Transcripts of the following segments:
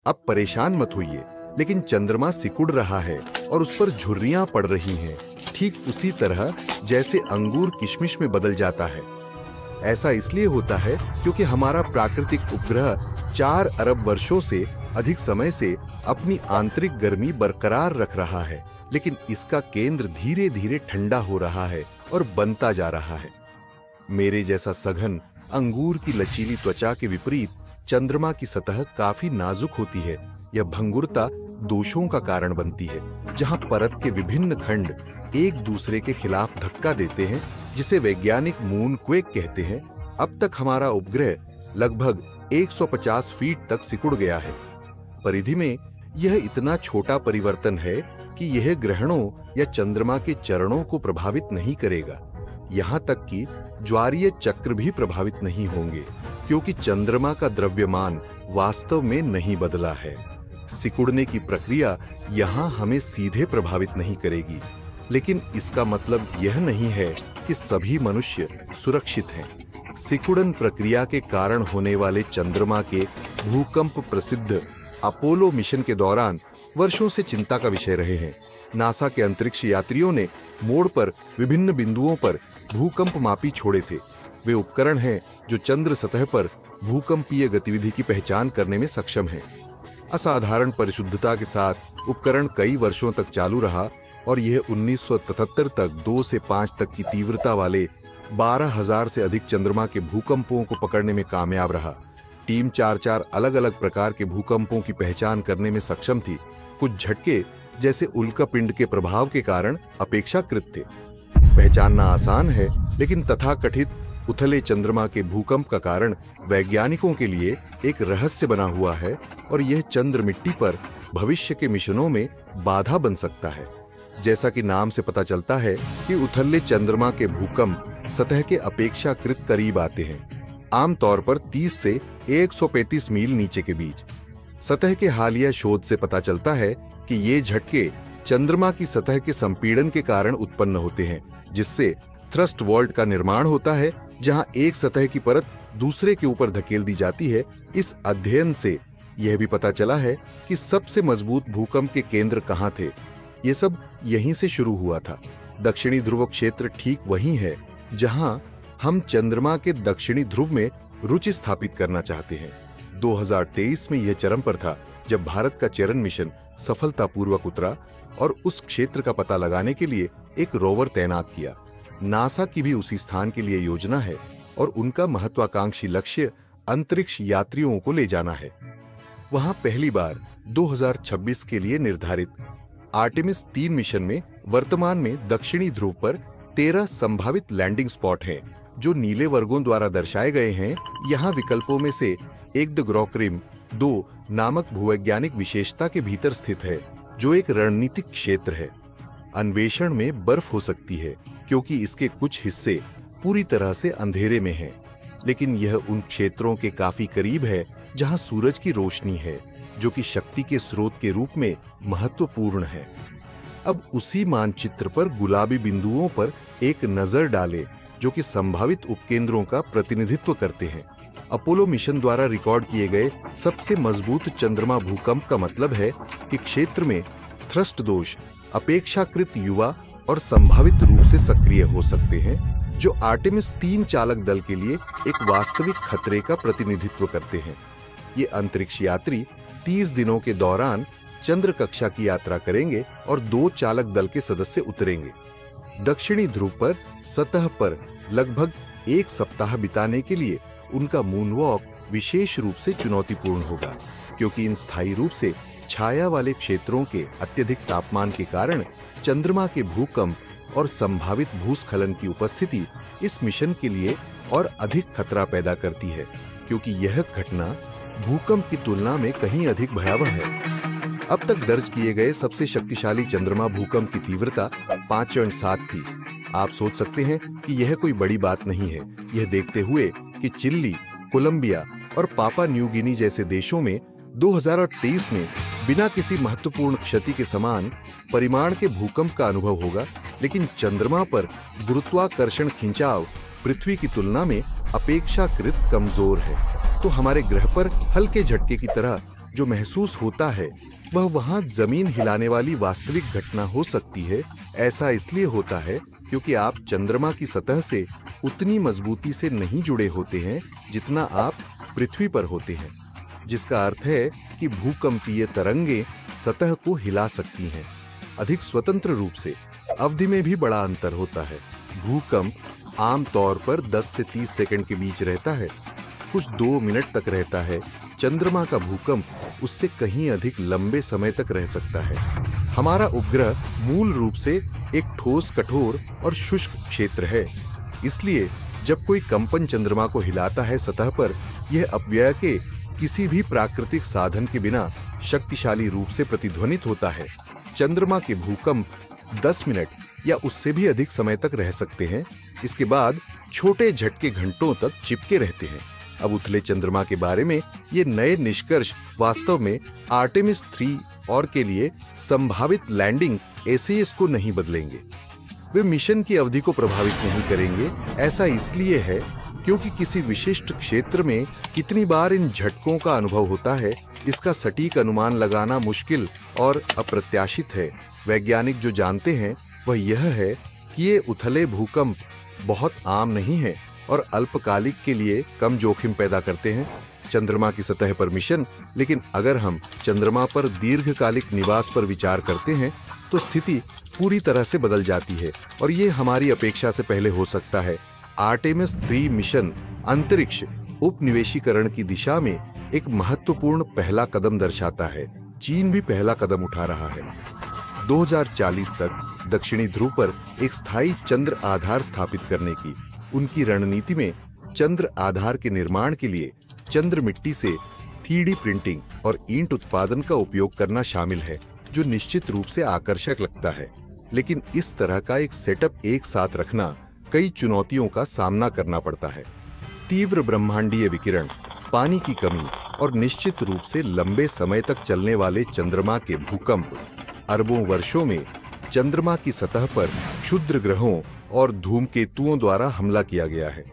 अब परेशान मत होइए, लेकिन चंद्रमा सिकुड़ रहा है और उस पर झुर्रियां पड़ रही हैं, ठीक उसी तरह जैसे अंगूर किशमिश में बदल जाता है। ऐसा इसलिए होता है क्योंकि हमारा प्राकृतिक उपग्रह 4 अरब वर्षों से अधिक समय से अपनी आंतरिक गर्मी बरकरार रख रहा है, लेकिन इसका केंद्र धीरे धीरे ठंडा हो रहा है और बनता जा रहा है। मेरे जैसा सघन अंगूर की लचीली त्वचा के विपरीत चंद्रमा की सतह काफी नाजुक होती है। यह भंगुरता दोषों का कारण बनती है, जहां परत के विभिन्न खंड एक दूसरे के खिलाफ धक्का देते हैं, जिसे वैज्ञानिक मून क्वेक कहते हैं। अब तक हमारा उपग्रह लगभग 150 फीट तक सिकुड़ गया है। परिधि में यह इतना छोटा परिवर्तन है कि यह ग्रहणों या चंद्रमा के चरणों को प्रभावित नहीं करेगा। यहां तक कि ज्वारीय चक्र भी प्रभावित नहीं होंगे, क्योंकि चंद्रमा का द्रव्यमान वास्तव में नहीं बदला है। सिकुड़ने की प्रक्रिया यहां हमें सीधे प्रभावित नहीं करेगी, लेकिन इसका मतलब यह नहीं है कि सभी मनुष्य सुरक्षित हैं। सिकुड़न प्रक्रिया के कारण होने वाले चंद्रमा के भूकंप प्रसिद्ध अपोलो मिशन के दौरान वर्षों से चिंता का विषय रहे हैं। नासा के अंतरिक्ष यात्रियों ने मोड़ पर विभिन्न बिंदुओं पर भूकंप मापी छोड़े थे। वे उपकरण हैं जो चंद्र सतह पर भूकंपीय गतिविधि की पहचान करने में सक्षम हैं। असाधारण परिशुद्धता के साथ उपकरण कई वर्षों तक चालू रहा और यह 1977 तक 2 से 5 तक की तीव्रता वाले 12,000 से अधिक चंद्रमा के भूकंपों को पकड़ने में कामयाब रहा। टीम 4 अलग अलग प्रकार के भूकंपों की पहचान करने में सक्षम थी। कुछ झटके जैसे उल्कापिंड के प्रभाव के कारण अपेक्षाकृत थे। पहचानना आसान है, लेकिन तथाकथित उथले चंद्रमा के भूकंप का कारण वैज्ञानिकों के लिए एक रहस्य बना हुआ है और यह चंद्र मिट्टी पर भविष्य के मिशनों में बाधा बन सकता है। जैसा कि नाम से पता चलता है कि उथले चंद्रमा के भूकंप सतह के अपेक्षाकृत करीब आते हैं, आमतौर पर 30 से 135 मील नीचे के बीच। सतह के हालिया शोध से पता चलता है कि ये झटके चंद्रमा की सतह के संपीड़न के कारण उत्पन्न होते हैं, जिससे थ्रस्ट वॉल्ट का निर्माण होता है, जहां एक सतह की परत दूसरे के ऊपर धकेल दी जाती है। इस अध्ययन से यह भी पता चला है कि सबसे मजबूत भूकंप के केंद्र कहां थे। ये सब यहीं से शुरू हुआ था। दक्षिणी ध्रुव क्षेत्र ठीक वही है जहां हम चंद्रमा के दक्षिणी ध्रुव में रुचि स्थापित करना चाहते हैं। 2023 में यह चरम पर था जब भारत का चरण मिशन सफलतापूर्वक उतरा और उस क्षेत्र का पता लगाने के लिए एक रोवर तैनात किया। नासा की भी उसी स्थान के लिए योजना है और उनका महत्वाकांक्षी लक्ष्य अंतरिक्ष यात्रियों को ले जाना है। वहां पहली बार 2026 के लिए निर्धारित आर्टेमिस 3 मिशन में वर्तमान में दक्षिणी ध्रुव पर 13 संभावित लैंडिंग स्पॉट हैं, जो नीले वर्गों द्वारा दर्शाए गए हैं। यहाँ विकल्पों में से एक द ग्रोक्रिम 2 नामक भूवैज्ञानिक विशेषता के भीतर स्थित है, जो एक रणनीतिक क्षेत्र है। अन्वेषण में बर्फ हो सकती है क्योंकि इसके कुछ हिस्से पूरी तरह से अंधेरे में हैं, लेकिन यह उन क्षेत्रों के काफी करीब है जहां सूरज की रोशनी है, जो कि शक्ति के स्रोत के रूप में महत्वपूर्ण है। अब उसी मानचित्र पर गुलाबी बिंदुओं पर एक नजर डालें, जो कि संभावित उपकेंद्रों का प्रतिनिधित्व करते हैं। अपोलो मिशन द्वारा रिकॉर्ड किए गए सबसे मजबूत चंद्रमा भूकंप का मतलब है कि क्षेत्र में थ्रस्ट दोष अपेक्षाकृत युवा और संभावित रूप से सक्रिय हो सकते हैं, जो आर्टेमिस 3 चालक दल के लिए एक वास्तविक खतरे का प्रतिनिधित्व करते हैं। ये अंतरिक्ष यात्री 30 दिनों के दौरान चंद्र कक्षा की यात्रा करेंगे और 2 चालक दल के सदस्य उतरेंगे। दक्षिणी ध्रुव पर सतह पर लगभग 1 सप्ताह बिताने के लिए उनका मूनवॉक विशेष रूप से चुनौतीपूर्ण होगा, क्योंकि इन स्थायी रूप से छाया वाले क्षेत्रों के अत्यधिक तापमान के कारण चंद्रमा के भूकंप और संभावित भूस्खलन की उपस्थिति इस मिशन के लिए और अधिक खतरा पैदा करती है, क्योंकि यह घटना भूकंप की तुलना में कहीं अधिक भयावह है। अब तक दर्ज किए गए सबसे शक्तिशाली चंद्रमा भूकंप की तीव्रता 5.7 थी। आप सोच सकते हैं कि यह कोई बड़ी बात नहीं है, यह देखते हुए कि चिली, कोलंबिया और पापा न्यू गिनी जैसे देशों में 2023 में बिना किसी महत्वपूर्ण क्षति के समान परिमाण के भूकंप का अनुभव होगा, लेकिन चंद्रमा पर गुरुत्वाकर्षण खिंचाव पृथ्वी की तुलना में अपेक्षाकृत कमजोर है। तो हमारे ग्रह पर हल्के झटके की तरह जो महसूस होता है वह वहां जमीन हिलाने वाली वास्तविक घटना हो सकती है। ऐसा इसलिए होता है क्योंकि आप चंद्रमा की सतह से उतनी मजबूती से नहीं जुड़े होते हैं जितना आप पृथ्वी पर होते हैं, जिसका अर्थ है कि भूकंपीय तरंगें सतह को हिला सकती हैं। अधिक स्वतंत्र रूप से अवधि में भी बड़ा अंतर होता है। भूकंप आमतौर पर 10 से 30 सेकंड के बीच रहता है, कुछ 2 मिनट तक रहता है। चंद्रमा का भूकंप उससे कहीं अधिक लंबे समय तक रह सकता है। हमारा उपग्रह मूल रूप से एक ठोस, कठोर और शुष्क क्षेत्र है। इसलिए जब कोई कंपन चंद्रमा को हिलाता है सतह पर, यह अपव्यय के किसी भी प्राकृतिक साधन के बिना शक्तिशाली रूप से प्रतिध्वनित होता है। चंद्रमा के भूकंप 10 मिनट या उससे भी अधिक समय तक रह सकते हैं। इसके बाद छोटे झटके घंटों तक चिपके रहते हैं। अब उथले चंद्रमा के बारे में ये नए निष्कर्ष वास्तव में आर्टेमिस 3 और के लिए संभावित लैंडिंग एसएएस को नहीं बदलेंगे। वे मिशन की अवधि को प्रभावित नहीं करेंगे। ऐसा इसलिए है क्योंकि किसी विशिष्ट क्षेत्र में कितनी बार इन झटकों का अनुभव होता है, इसका सटीक अनुमान लगाना मुश्किल और अप्रत्याशित है। वैज्ञानिक जो जानते हैं वह यह है कि ये उथले भूकंप बहुत आम नहीं है और अल्पकालिक के लिए कम जोखिम पैदा करते हैं। चंद्रमा की सतह पर मिशन, लेकिन अगर हम चंद्रमा पर दीर्घकालिक निवास पर विचार करते हैं तो स्थिति पूरी तरह से बदल जाती है और ये हमारी अपेक्षा से पहले हो सकता है। आर्टेमिस 3 मिशन अंतरिक्ष उपनिवेशीकरण की दिशा में एक महत्वपूर्ण पहला कदम दर्शाता है। चीन भी पहला कदम उठा रहा है। 2040 तक दक्षिणी ध्रुव पर एक स्थायी चंद्र आधार स्थापित करने की उनकी रणनीति में चंद्र आधार के निर्माण के लिए चंद्र मिट्टी से 3D प्रिंटिंग और ईंट उत्पादन का उपयोग करना शामिल है, जो निश्चित रूप से आकर्षक लगता है। लेकिन इस तरह का एक सेटअप एक साथ रखना कई चुनौतियों का सामना करना पड़ता है। तीव्र ब्रह्मांडीय विकिरण, पानी की कमी और निश्चित रूप से लंबे समय तक चलने वाले चंद्रमा के भूकंप। अरबों वर्षों में चंद्रमा की सतह पर क्षुद्र ग्रहों और धूमकेतुओं द्वारा हमला किया गया है,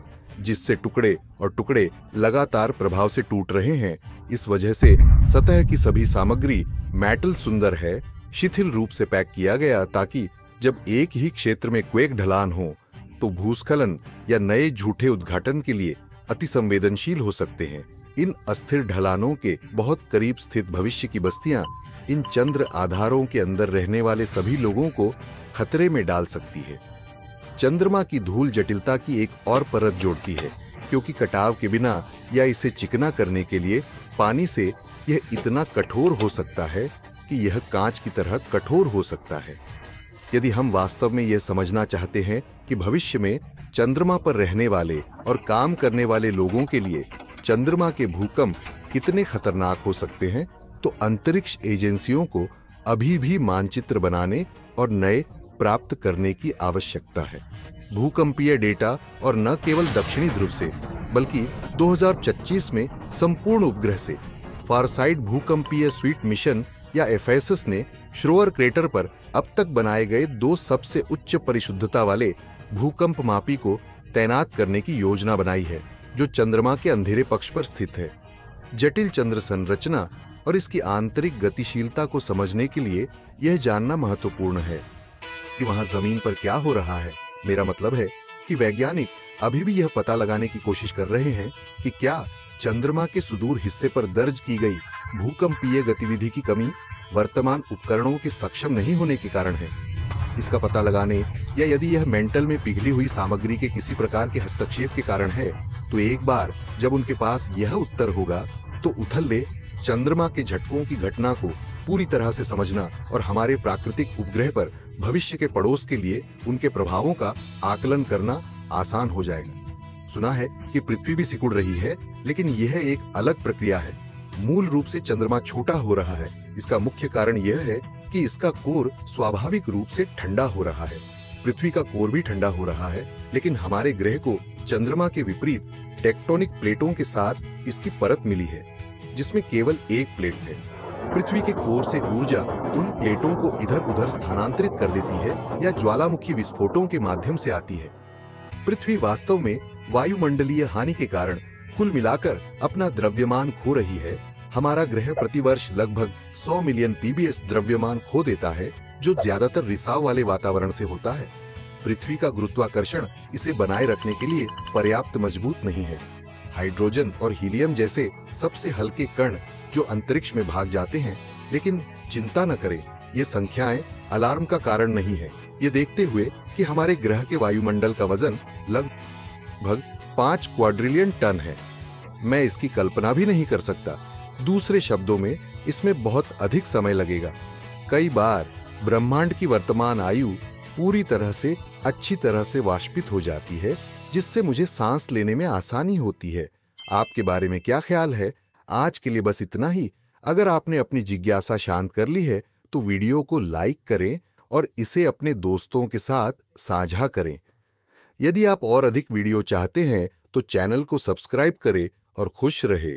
जिससे टुकड़े और टुकड़े लगातार प्रभाव से टूट रहे हैं। इस वजह से सतह की सभी सामग्री मेटल सुंदर है, शिथिल रूप से पैक किया गया ताकि जब एक ही क्षेत्र में क्वेक ढलान हो तो भूस्खलन या नए झूठे उद्घाटन के लिए अति संवेदनशील हो सकते हैं। इन अस्थिर ढलानों के बहुत करीब स्थित भविष्य की बस्तियां इन चंद्र आधारों के अंदर रहने वाले सभी लोगों को खतरे में डाल सकती है। चंद्रमा की धूल जटिलता की एक और परत जोड़ती है, क्योंकि कटाव के बिना या इसे चिकना करने के लिए पानी से यह इतना कठोर हो सकता है कि यह कांच की तरह कठोर हो सकता है। यदि हम वास्तव में यह समझना चाहते हैं कि भविष्य में चंद्रमा पर रहने वाले और काम करने वाले लोगों के लिए चंद्रमा के भूकंप कितने खतरनाक हो सकते हैं, तो अंतरिक्ष एजेंसियों को अभी भी मानचित्र बनाने और नए प्राप्त करने की आवश्यकता है। भूकंपीय डेटा, और न केवल दक्षिणी ध्रुव से बल्कि 2025 में संपूर्ण उपग्रह से। फारसाइट भूकंपीय स्वीट मिशन या एफएसएस ने श्रोअर क्रेटर पर अब तक बनाए गए 2 सबसे उच्च परिशुद्धता वाले भूकंप मापी को तैनात करने की योजना बनाई है, जो चंद्रमा के अंधेरे पक्ष पर स्थित है। जटिल चंद्र संरचना और इसकी आंतरिक गतिशीलता को समझने के लिए यह जानना महत्वपूर्ण है कि वहां जमीन पर क्या हो रहा है। मेरा मतलब है कि वैज्ञानिक अभी भी यह पता लगाने की कोशिश कर रहे हैं कि क्या चंद्रमा के सुदूर हिस्से पर दर्ज की गई भूकंपीय गतिविधि की कमी वर्तमान उपकरणों के सक्षम नहीं होने के कारण है। इसका पता लगाने या यदि यह मेंटल में पिघली हुई सामग्री के किसी प्रकार के हस्तक्षेप के कारण है, तो एक बार जब उनके पास यह उत्तर होगा तो उथले चंद्रमा के झटकों की घटना को पूरी तरह से समझना और हमारे प्राकृतिक उपग्रह पर भविष्य के पड़ोस के लिए उनके प्रभावों का आकलन करना आसान हो जाएगा। सुना है कि पृथ्वी भी सिकुड़ रही है, लेकिन यह एक अलग प्रक्रिया है। मूल रूप से चंद्रमा छोटा हो रहा है। इसका मुख्य कारण यह है कि इसका कोर स्वाभाविक रूप से ठंडा हो रहा है। पृथ्वी का कोर भी ठंडा हो रहा है, लेकिन हमारे ग्रह को चंद्रमा के विपरीत टेक्टोनिक प्लेटों के साथ इसकी परत मिली है, जिसमें केवल एक प्लेट है। पृथ्वी के कोर से ऊर्जा उन प्लेटों को इधर उधर स्थानांतरित कर देती है या ज्वालामुखी विस्फोटों के माध्यम से आती है। पृथ्वी वास्तव में वायुमंडलीय हानि के कारण कुल मिलाकर अपना द्रव्यमान खो रही है, हमारा ग्रह प्रतिवर्ष लगभग 100 मिलियन पीबीएस द्रव्यमान खो देता है, जो ज्यादातर रिसाव वाले वातावरण से होता है। पृथ्वी का गुरुत्वाकर्षण इसे बनाए रखने के लिए पर्याप्त मजबूत नहीं है। हाइड्रोजन और हीलियम जैसे सबसे हल्के कण जो अंतरिक्ष में भाग जाते हैं, लेकिन चिंता न करें, ये संख्याएं अलार्म का कारण नहीं है। ये देखते हुए कि हमारे ग्रह के वायुमंडल का वजन लगभग 5 क्वाड्रिलियन टन है, मैं इसकी कल्पना भी नहीं कर सकता। दूसरे शब्दों में, इसमें बहुत अधिक समय लगेगा। कई बार ब्रह्मांड की वर्तमान आयु पूरी तरह से अच्छी तरह से वाष्पित हो जाती है, जिससे मुझे सांस लेने में आसानी होती है। आपके बारे में क्या ख्याल है? आज के लिए बस इतना ही। अगर आपने अपनी जिज्ञासा शांत कर ली है तो वीडियो को लाइक करें और इसे अपने दोस्तों के साथ साझा करें। यदि आप और अधिक वीडियो चाहते हैं तो चैनल को सब्सक्राइब करें और खुश रहे।